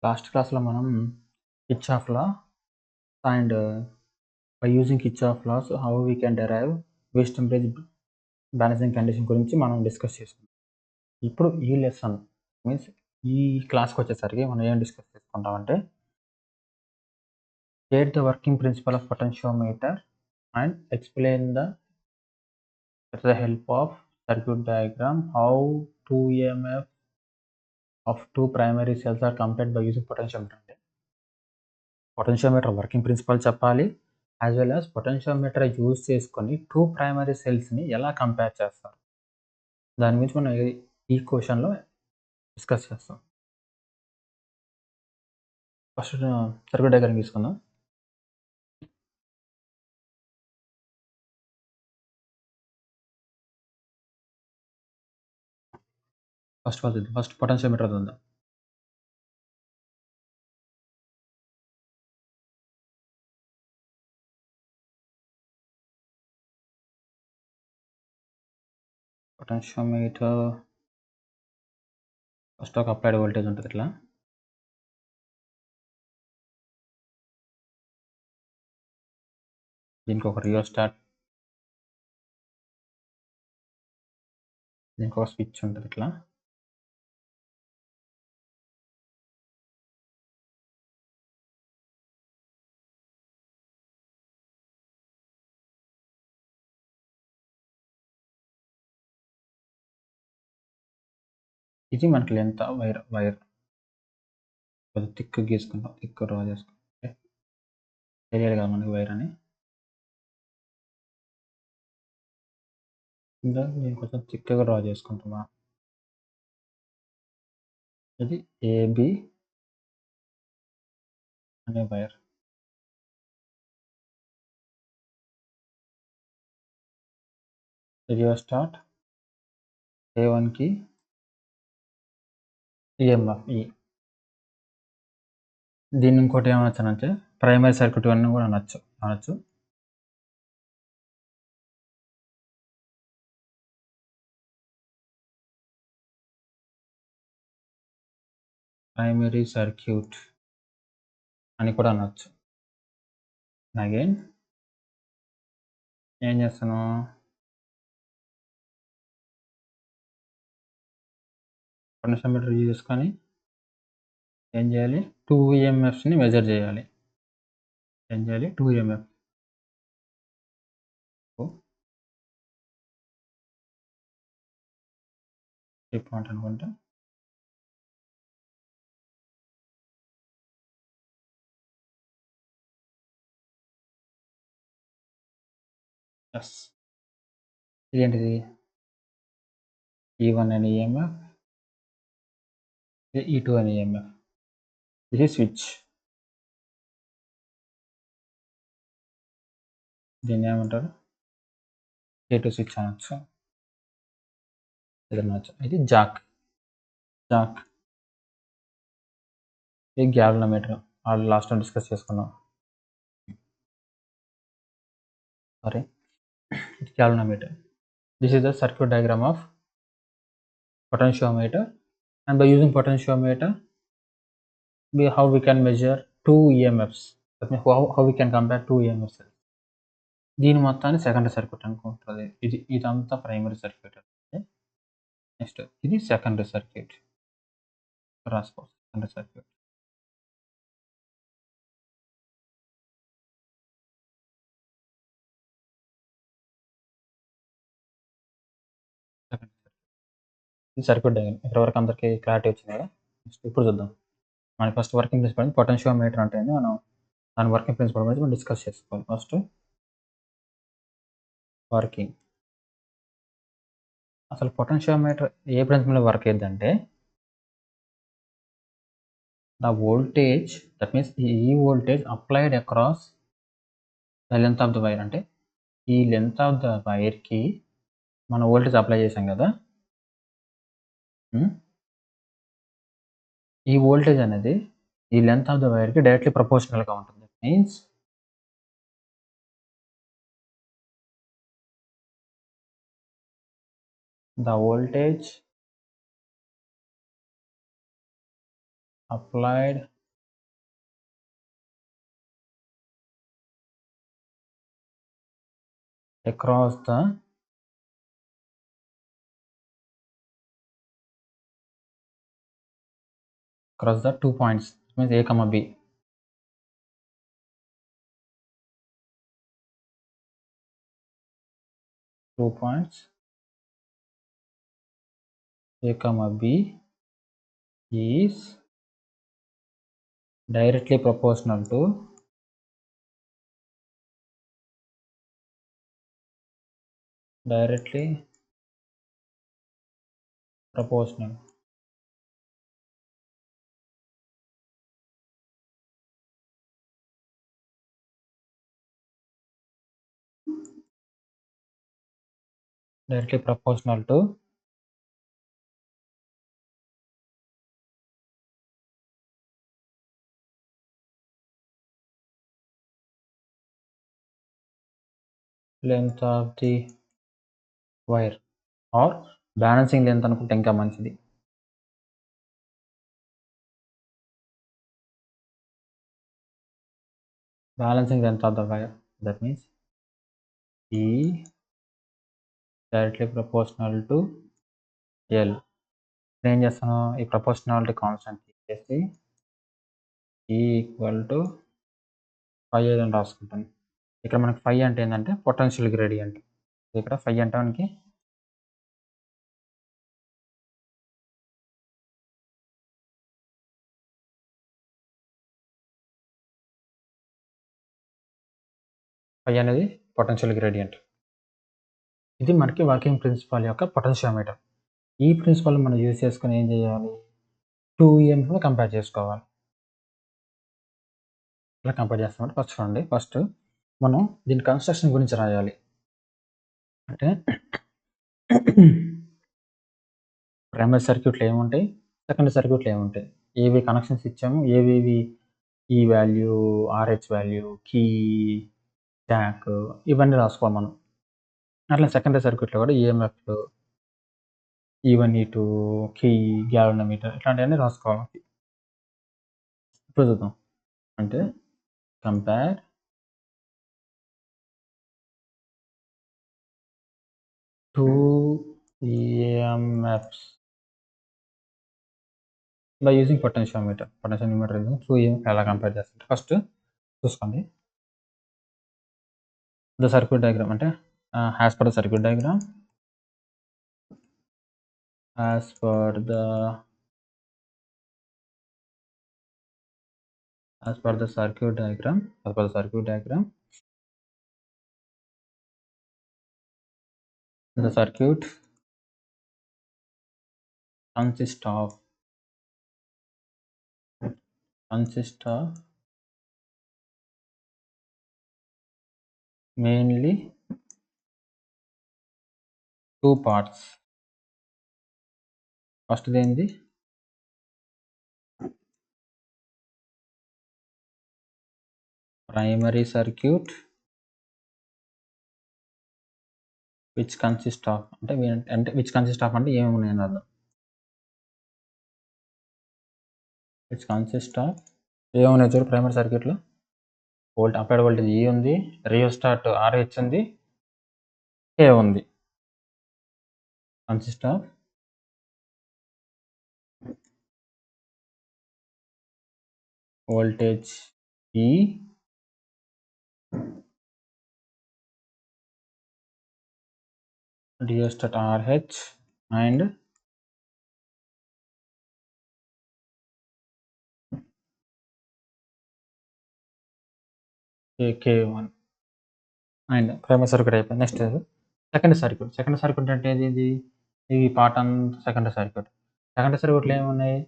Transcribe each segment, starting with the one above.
Last క్లాస్‌లో మనం Kirchhoff law and by using Kirchhoff laws how we can derive waste temperature balancing condition గురించి మనం discuss చేసుకున్నాం. ఇప్పుడు ఈ లెసన్ మీన్స్ ఈ క్లాస్‌కి వచ్చేసరికి మనం ఏం డిస్కస్ చేసుకుంటామంటే state the working principle of potentiometer and explain with the help of circuit diagram how 2 EMF of two primary cells are compared by using potentiometer. Potentiometer working principle చెప్పాలి, as well as potentiometer use చేసుకొని 2 primary సెల్స్ని ఎలా compare చేస్తారు దాని గురించి మనం ఈ క్వశ్చన్లో discuss చేస్తాం. ఫస్ట్ సర్క్యూట్ డయాగ్రామ్ తీసుకుందాం. ఫస్ట్ పొటెన్షియోమీటర్ ఉందా. పొటెన్షియోమీటర్ ఫస్ట్ ఒక అప్లైడ్ వోల్టేజ్ ఉంటుంది ఇట్లా. దీనికి ఒక రియోస్టాట్, దీనికి ఒక స్విచ్ ఉంటుంది ఇట్లా. ఇది మనకి లెంత్ వైర్ కొద్దిగా థిక్ గీసుకుంటాం, థిక్ డ్రా చేసుకుంటే తెలియాలి కదా మనకి వైర్ అని. ఇంకా నేను కొంచెం థిక్గా డ్రా చేసుకుంటున్నా. ఇది ఏబి అనే వైర్. రియోస్టాట్ A1కి ఈఎంఎఫ్ ఈ. దీన్ని ఇంకోటి ఏమనొచ్చానంటే ప్రైమరీ సర్క్యూట్ అని కూడా అనొచ్చు. ప్రైమరీ సర్క్యూట్ అని కూడా అనొచ్చు. అగైన్ ఏం చేస్తాను, పొటెన్షియోమీటర్ యూజ్ చేసుకొని ఏం చేయాలి, 2 EMFని మెజర్ చేయాలి. ఏం చేయాలి, 2 EMF పాయింట్ అనుకుంటే ఎస్. ఇదేంటిది, E1 అనే EMF, E2 అనే EMF. ఇది స్విచ్. దీన్ని ఏమంటారు, A2 స్విచ్ అనొచ్చు, ఏదైనా అనొచ్చు. ఇది జాక్. ఇది గ్యాల్వనోమీటర్, లాస్ట్ టైం డిస్కస్ చేసుకున్నాం. సారీ, ఇది galvanometer. This is the circuit diagram of potentiometer, and by using potentiometer how we can measure 2 EMFs. That means how we can compare 2 EMFs. దీని మొత్తాన్ని secondary circuit అనుకుంటుంది. ఇదంతా primary circuit. Next ఇది secondary circuit. రాసుకో, secondary circuit. ఇది circuit diagram. ఇప్పటివరకు అందరికీ clarity వచ్చింది కదా. నెక్స్ట్ ఇప్పుడు చూద్దాం. మనకి ఫస్ట్ వర్కింగ్ ప్రిన్సిపల్ పొటెన్షియోమీటర్ అంటే మనం దాని వర్కింగ్ ప్రిన్సిపల్ గురించి మనం డిస్కస్ చేసుకోవాలి. ఫస్ట్ వర్కింగ్, అసలు పొటెన్షియోమీటర్ ఏ ప్రిన్సిపల్ వర్క్ అయ్యిందంటే the voltage, that means ఈ voltage applied across the length of the wire. అంటే ఈ లెంత్ ఆఫ్ ద వైర్కి మనం వోల్టేజ్ అప్లై చేసాం కదా, ఈ వోల్టేజ్ అనేది ఈ లెంత్ ఆఫ్ ద వైర్కి డైరెక్ట్లీ ప్రపోర్షనల్గా ఉంటుంది. Means the voltage applied across the across the 2 points, means A comma B. Two points A comma B is directly proportional to directly proportional directly proportional to length of the wire, or balancing length అనుకుంటే ఇంకా మంచిది. Balancing length of the wire, that means E directly proportional to L. నేను ఏం చేస్తాను, ఈ proportionality constant తీసేసి E equal to ఫై అని రాసుకుంటాను. ఇక్కడ మనకి ఫై అంటే ఏంటంటే పొటెన్షియల్ గ్రేడియంట్. ఇక్కడ ఫై అంటే మనకి ఫై అనేది పొటెన్షియల్ గ్రేడియంట్. ఇది మనకి వర్కింగ్ ప్రిన్సిపల్ యొక్క పొటెన్షియోమీటర్. ఈ ప్రిన్సిపల్ మనం యూజ్ చేసుకుని ఏం చేయాలి, 2EMFను కంపేర్ చేసుకోవాలి. ఇలా కంపేర్ చేస్తామంటే ఫస్ట్ చూడండి, ఫస్ట్ మనం దీని కన్స్ట్రక్షన్ గురించి రాయాలి. అంటే ప్రైమరీ సర్క్యూట్లు ఏముంటాయి, సెకండరీ సర్క్యూట్లు ఏముంటాయి, ఏవి కనెక్షన్స్ ఇచ్చాము, ఏవేవి ఈ వాల్యూ, ఆర్హెచ్ వాల్యూ, కీ, ట్యాక్, ఇవన్నీ రాసుకోవాలి మనం. అట్లా సెకండరీ సర్క్యూట్లో కూడా ఈఎంఎఫ్లు, E1, E2, కీ, గ్యాల్వనోమీటర్ ఇట్లాంటివన్నీ రాసుకోవాలి. ఇప్పుడు చూద్దాం. అంటే compare two EMFs by using potentiometer. Potentiometer using 2EMF ఎలా కంపేర్ చేస్తారు ఫస్ట్ చూసుకోండి. ద సర్క్యూట్ డయాగ్రామ్ అంటే as per the circuit diagram, as per the circuit diagram, the circuit consists of mainly two parts. First ఏంది, primary circuit which consists of అంటే which consists of అంటే ఏమేమి ఉన్నాయని అర్థం. which consists of ఏమున్నాయి చూడు primary సర్క్యూట్లో, అప్లైడ్ వోల్టేజ్ E ఉంది, రియోస్టాట్ RH ఉంది, K ఉంది. Consist of voltage E, rheostat RH and K1 and primary circuit అయిపోయింది. నెక్స్ట్ సెకండరీ సర్క్యూట్ అంటే ఇది ఈ పార్ట్ అంతా సెకండరీ సర్క్యూట్లో ఏమున్నాయి,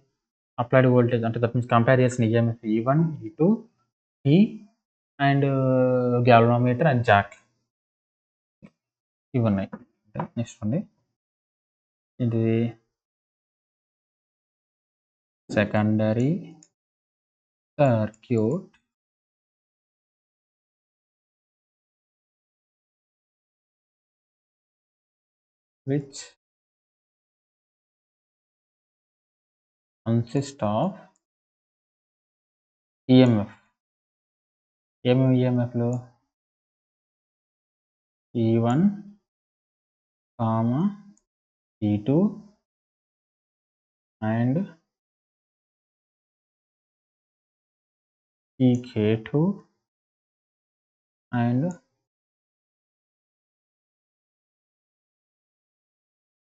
అప్లైడ్ వోల్టేజ్ అంటే దట్ మీన్స్ కంపేర్ చేసిన EMF E1, E2, E and galvanometer and Jack ఇవి ఉన్నాయి. నెక్స్ట్ ఉంది ఇది secondary circuit which consists of EMF ఏమేమి ఈఎంఎఫ్లు E1, E2 and K2 and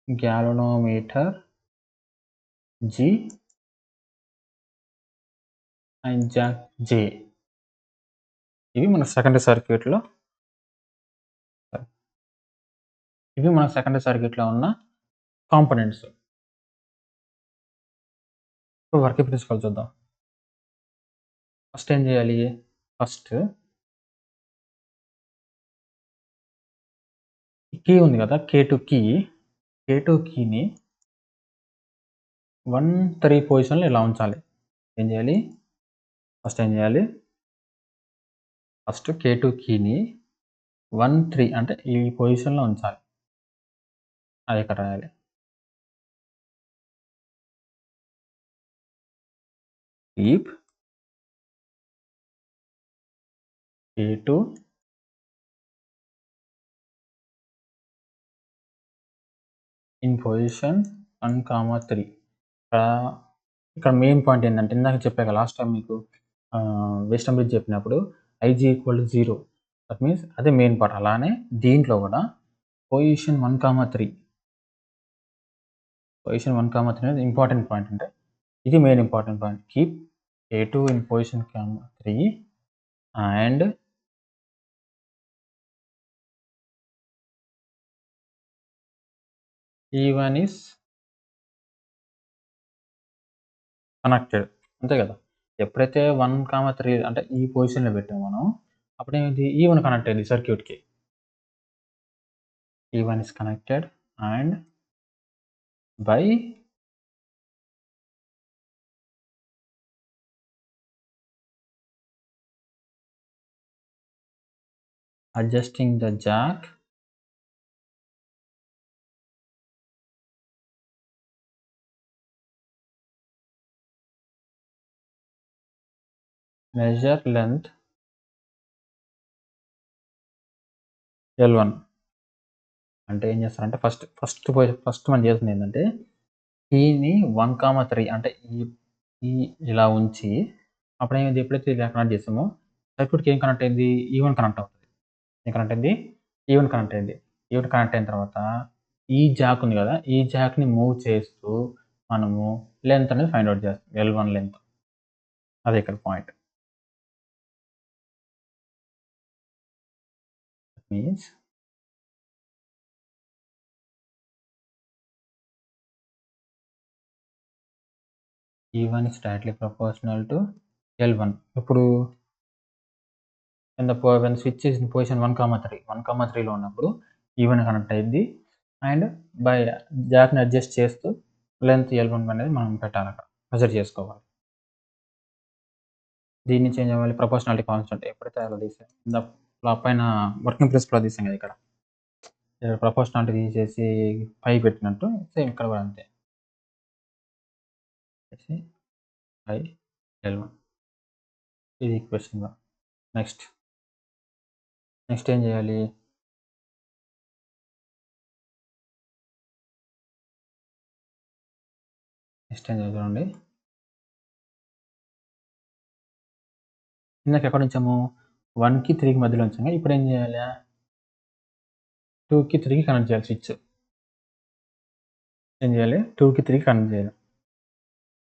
galvanometer G and jack J. ఇవి మన సెకండరీ సర్క్యూట్లో ఉన్న కాంపోనెంట్స్. ఇప్పుడు వర్కింగ్ ప్రిన్సిపల్ చూద్దాం. ఫస్ట్ ఏం చేయాలి? ఫస్ట్ కీ ఉంది కదా, K2 కీని 1, 3 పొజిషన్లో ఇలా ఉంచాలి. ఏం చేయాలి? ఫస్ట్ K2 కీని 1, 3 అంటే ఈ పొజిషన్లో ఉంచాలి. అది ఇక్కడ రాయాలి. Keep K2 in position 1, 3. ఇక్కడ మెయిన్ పాయింట్ ఏంటంటే, ఇందాక చెప్పాక లాస్ట్ టైం మీకు వెస్టర్న్ బ్రిడ్జ్ చెప్పినప్పుడు IG = 0. దట్ మీన్స్ అదే మెయిన్ పార్ట్. అలానే దీంట్లో కూడా పొజిషన్ 1, 3 అనేది ఇంపార్టెంట్ పాయింట్. అంటే ఇది main important point. Keep K2 in position 3 and E1 is connected. అంతే కదా. ఎప్పుడైతే 1, 3 అంటే ఈ పొజిషన్లో పెట్టామో మనం, అప్పుడేంటి E1 కనెక్ట్ అయింది సర్క్యూట్కి. E1 is connected and by adjusting the jack measure length L1. అంటే ఏం చేస్తారంటే ఫస్ట్ మనం చేస్తుంది ఏంటంటే, కీని 1, 3 అంటే ఈ ఇలా ఉంచి, అప్పుడేమైంది, ఎప్పుడైతే ఇలా కనెక్ట్ చేసామో సర్క్యూట్కి ఏం కనెక్ట్ అయింది? E1 కనెక్ట్ అవుతుంది. ఏం కనెక్ట్ అయింది? E1 కనెక్ట్ అయింది. E1 కనెక్ట్ అయిన తర్వాత ఈ జాక్ ఉంది కదా, ఈ జాక్ని మూవ్ చేస్తూ మనము లెంత్ అనేది ఫైండ్ అవుట్ చేస్తాం. L1 length. అదే ఇక్కడ point. Means E1 is directly proportional to L1. ఇప్పుడు when switch is in position 1, 3లో ఉన్నప్పుడు E1 కనెక్ట్ అయింది అండ్ బై జాక్ని అడ్జస్ట్ చేస్తూ లెంత్ L1 అనేది మనం పెట్టాలి, అక్కడ మెజర్ చేసుకోవాలి. దీన్ని చేంజ్ అవ్వాలి. ప్రపోర్షనాలిటీ కాన్స్టెంట్ ఎప్పుడైతే అలా తీసాం, పైన వర్కింగ్ ప్రిన్సిపల్ తీసాం కదా, ఇక్కడ ప్రపోర్షనాలిటీ తీసేసి 5 పెట్టినట్టు సేమ్ ఇక్కడ కూడా అంతే. L1 ఇది ఈక్వేషన్. నెక్స్ట్ ఏం చేయాలి? చూడండి, ఇందాక ఎక్కడ ఉంచాము? 1కి 3కి మధ్యలో ఉంచాము. ఇప్పుడు ఏం చేయాలి? 2కి 3కి కనెక్ట్ చేయాలి స్విచ్. ఏం చేయాలి? 2కి 3కి కనెక్ట్ చేయాలి.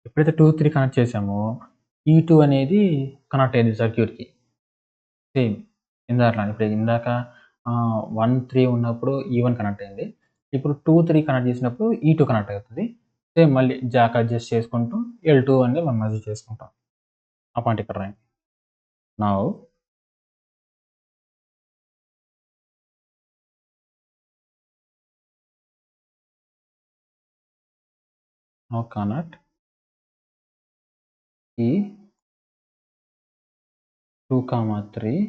ఎప్పుడైతే 2, 3 కనెక్ట్ చేసామో E2 అనేది కనెక్ట్ అయింది సర్క్యూట్కి. సేమ్ ఇందాక 1, 3 ఉన్నప్పుడు E1 కనెక్ట్ అయింది. ఇప్పుడు 2, 3 కనెక్ట్ చేసినప్పుడు E2 కనెక్ట్ అవుతుంది. సేమ్ మళ్ళీ జాక్ అడ్జస్ట్ చేసుకుంటూ L2 అనేది మనం మెజర్ చేసుకుంటాం. ఆ పాయింట్ ఇక్కడ రాయండి. Now connect E2, 3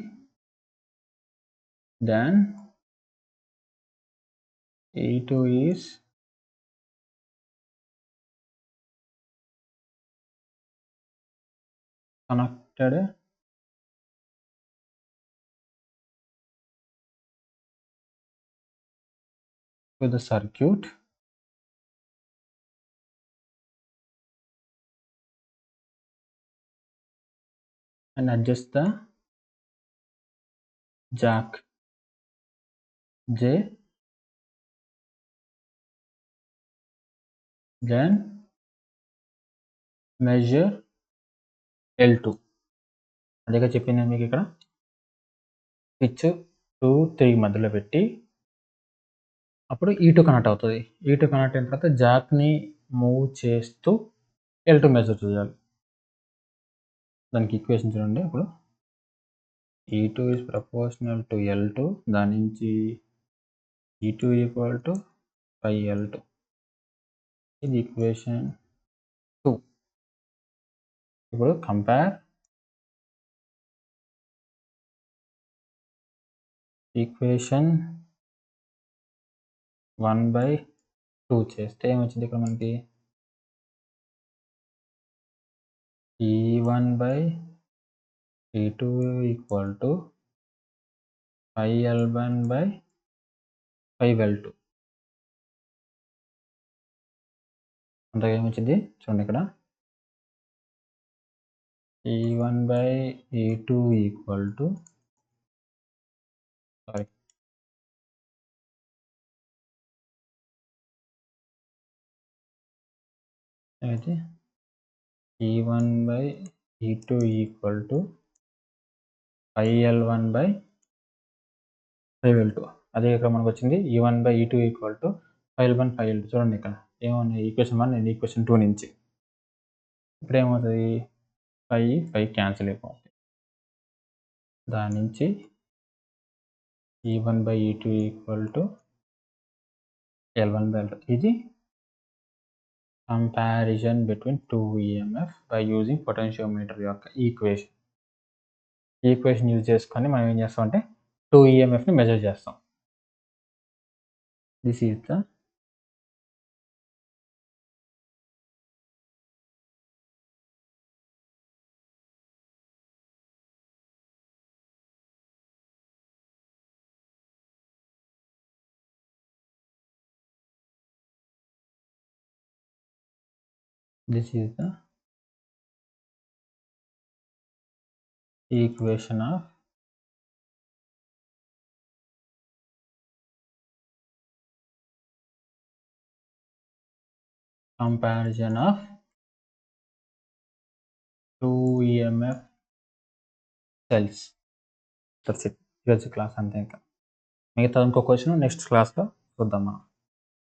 then E2 is connected connected to the circuit and adjust the jack J, then measure L2. అదేగా చెప్పింది నేను మీకు ఇక్కడ స్విచ్ 2, 3 మధ్యలో పెట్టి అప్పుడు E2 కనెక్ట్ అవుతుంది. E2 కనెక్ట్ అయిన తర్వాత జాక్ని మూవ్ చేస్తూ L2 మెజర్ చేయాలి. దానికి ఈక్వేషన్ చూడండి. ఇప్పుడు E2 is proportional to L2, దాని నుంచి E2 equal to 5L2. ఇది ఈక్వేషన్ 2. ఇప్పుడు కంపేర్ ఈక్వేషన్ 1/2 చేస్తే ఏమొచ్చింది ఇక్కడ మనకి E1/E2 equal to 5L1/5L2. అంతగా ఏమొచ్చింది చూడండి ఇక్కడ E1/E2 equal to అయితే E1/E2 equal to 5L1/5L2. అదే ఇక్కడ మనకు వచ్చింది E1/E2 equal to 5L1/5L2. చూడండి ఇక్కడ ఏమన్నా ఈక్వేషన్ 1 అండ్ ఈక్వేషన్ 2 నుంచి ఇప్పుడు ఏమవుతుంది 5 క్యాన్సిల్ అయిపోతుంది. దాని నుంచి E1/E2 equal to L1/L2. ఇది comparison between 2 EMF by using potentiometer యొక్క ఈక్వేషన్. ఈక్వేషన్ యూజ్ చేసుకొని మనం ఏం చేస్తాం అంటే 2 EMFని మెజర్ చేస్తాం. This is the equation of comparison of 2 EMF cells. That's it. ఈరోజు క్లాస్ అంతే. ఇంకా మిగతా ఇంకో క్వశ్చన్ నెక్స్ట్ క్లాస్లో చూద్దాం మనం.